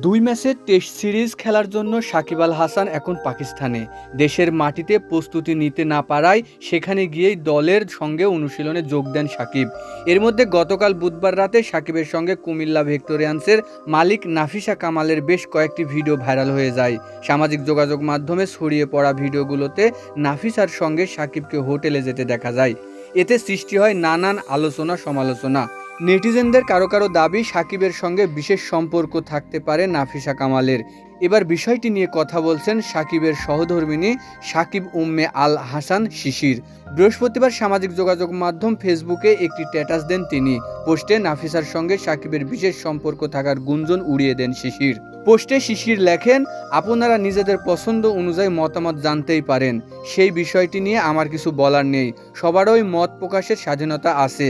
দুই ম্যাচের test series খেলার জন্য সাকিব আল হাসান এখন পাকিস্তানে। দেশের মাটিতে প্রস্তুতি নিতে না পারায় সেখানে গিয়েই দলের সঙ্গে অনুশীলনে যোগ দেন সাকিব। এর মধ্যে গতকাল বুধবার রাতে সাকিবের সঙ্গে কুমিল্লা ভিক্টোরিয়ান্সের মালিক নাফিসা কামালের বেশ কয়েকটি ভিডিও ভাইরাল হয়ে যায়। সামাজিক যোগাযোগ মাধ্যমে ছড়িয়ে পড়া ভিডিওগুলোতে নাফিসার সঙ্গে সাকিবকে হোটেলে যেতে দেখা যায়। এতে সৃষ্টি হয় নানান আলোচনা সমালোচনা। নেটিজেনদের কারো কারো দাবি সাকিবের সঙ্গে বিশেষ সম্পর্ক থাকতে পারে নাফিসা কামালের। এবার বিষয়টি নিয়ে কথা বলছেন সাকিবের সহধর্মিণী সাকিব উম্মে আল হাসান শিশির। বৃহস্পতিবার সামাজিক যোগাযোগ মাধ্যম ফেসবুকে একটি স্ট্যাটাস দেন তিনি। পোস্টে নাফিসার সঙ্গে সাকিবের বিশেষ সম্পর্ক থাকার গুঞ্জন উড়িয়ে দেন শিশির। পোস্টে শিশির লেখেন, আপনারা নিজেদের পছন্দ অনুযায়ী মতামত জানতেই পারেন, সেই বিষয়টি নিয়ে আমার কিছু বলার নেই। সবারই মত প্রকাশের স্বাধীনতা আছে।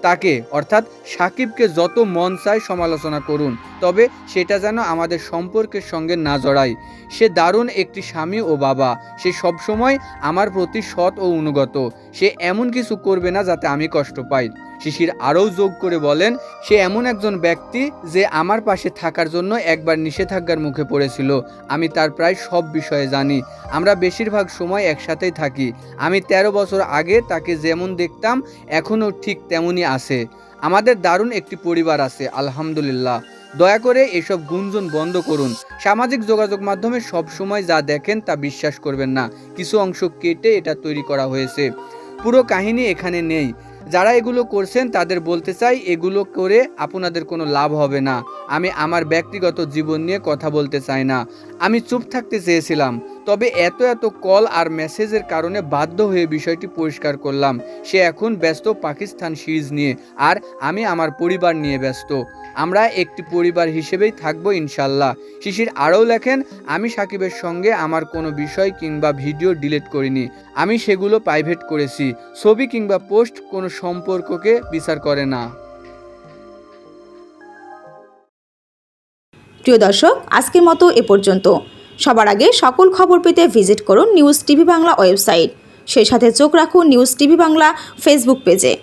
তাকে অর্থাৎ সাকিবকে যত মন চায় সমালোচনা করুন, তবে সেটা যেন আমাদের সম্পর্কের সঙ্গে না জড়ায়। সে দারুণ একটি স্বামী ও বাবা। সে সবসময় আমার প্রতি সৎ ও অনুগত। সে এমন কিছু করবে না যাতে আমি কষ্ট পাই। শিশির আরও যোগ করে বলেন, সে এমন একজন ব্যক্তি যে আমার পাশে থাকার জন্য একবার নিষেধাজ্ঞার মুখে পড়েছিল। আমি তার প্রায় সব বিষয়ে জানি। আমরা বেশিরভাগ সময় একসাথেই থাকি। আমি 13 বছর আগে তাকে যেমন দেখতাম এখনও ঠিক তেমনই আছে। আমাদের দারুণ একটি পরিবার আছে, আলহামদুলিল্লাহ। দয়া করে এসব গুঞ্জন বন্ধ করুন। সামাজিক যোগাযোগ মাধ্যমে সব সময় যা দেখেন তা বিশ্বাস করবেন না। কিছু অংশ কেটে এটা তৈরি করা হয়েছে। পুরো কাহিনী এখানে নেই। যারা এগুলো করছেন তাদের বলতে চাই, এগুলো করে আপনাদের কোনো লাভ হবে না। আমি আমার ব্যক্তিগত জীবন নিয়ে কথা বলতে চাই না। আমি চুপ থাকতে চেয়েছিলাম, তবে এত কল আর মেসেজের কারণে বাধ্য হয়ে বিষয়টি পরিষ্কার করলাম। সে এখন ব্যস্ত পাকিস্তান সিরিজ নিয়ে, আর আমি আমার পরিবার নিয়ে ব্যস্ত। আমরা একটি পরিবার হিসেবেই থাকবো ইনশাল্লাহ। শিশির আরও লেখেন, আমি সাকিবের সঙ্গে আমার কোনো বিষয় কিংবা ভিডিও ডিলিট করিনি। আমি সেগুলো প্রাইভেট করেছি। ছবি কিংবা পোস্ট কোনো সম্পর্ককে বিচার করে না। প্রিয় দর্শক, আজকের মতো এ পর্যন্ত। সবার আগে সকল খবর পেতে ভিজিট করুন নিউজ টিভি বাংলা ওয়েবসাইট। সেই সাথে চোখ রাখুন নিউজ টিভি বাংলা ফেসবুক পেজে।